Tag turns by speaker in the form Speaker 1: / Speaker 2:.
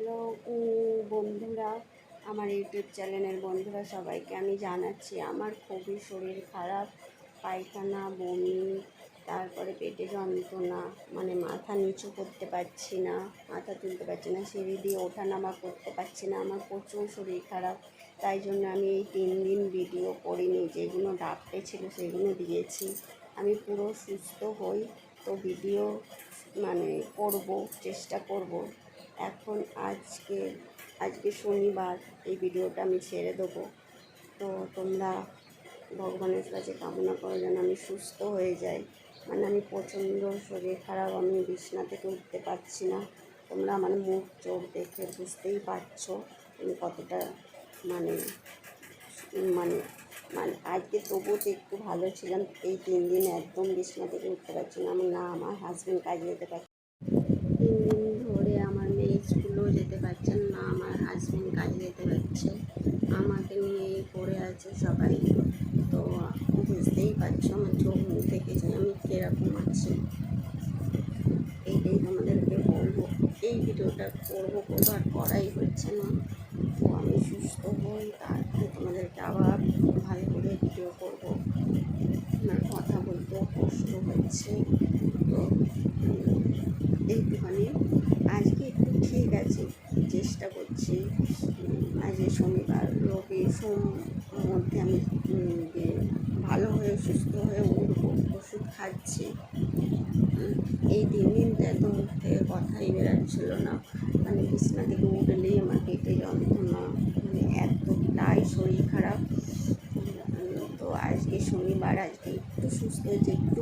Speaker 1: Hello বন্ধুরা, আমার YouTube চ্যানেলের বন্ধুরা সবাইকে আমি জানাচ্ছি আমার খুবই শরীর খারাপ। পায়খানা, বমি, তারপরে পেটে যন্ত্রণা, মানে মাথা নিচু করতে পারছি না, মাথা তুলতে পারছি না, সিঁড়ি দিয়ে ওঠা নামা করতে পারছি না। আমার প্রচুর শরীর খারাপ, তাই জন্য আমি এই 3 দিন ভিডিও করিনি। যেগুলো ডাকতে ছিল সেগুলো দিয়েছি। আমি পুরো সুস্থ হই তো ভিডিও মানে করব, চেষ্টা করব। এখন আজকে শনিবার, এই ভিডিওটা আমি ছেড়ে দেবো। তো তোমরা ভগবানের কাছে কামনা করো যেন আমি সুস্থ হয়ে যাই। মানে আমি প্রচণ্ড শরীর খারাপ, আমি বিছানা থেকে উঠতে পারছি না। তোমরা আমার মুখ চোখ দেখে বুঝতেই পারছো আমি কতটা মানে মানে মানে আজকে তবুও তো একটু ভালো ছিলাম। এই 3 দিন একদম বিছানা থেকে উঠতে পারছি না। আমার হাজব্যান্ড কাজে যেতে পারছে 3 দিন ধরে, আমার মেয়ে স্কুলেও যেতে পারছে না, আমার হাজব্যান্ড কাজে যেতে পারছে, আমাকে নিয়েই পড়ে আছে সবাই। তো বুঝতেই পারছো আমার চোখ মুখ দেখে যে আমি কীরকম আছি। এইটাই তোমাদেরকে বলবো। এই ভিডিওটা করবো আর করাই হচ্ছে না। তো আমি সুস্থ হই, তারপরে তোমাদেরকে আবার ভালো করে ভিডিও করবো। আমার কথা বলতেও কষ্ট হচ্ছে। তো এইটুখানি আজকে একটু ঠিক আছে, চেষ্টা করছি। আজকে শনিবার, রবি সোম মধ্যে আমি ভালো হয়ে সুস্থ হয়ে উঠবো। ওষুধ খাচ্ছি। এই 3 দিন তো একদম মুখ থেকে কথাই বেরাচ্ছিল না। মানে বিছানা থেকে উঠলেই আমার পেটে যন্ত্রণা, মানে এতটাই শরীর খারাপ। তো আজকে শনিবার, আজকে একটু সুস্থ হয়েছে, একটু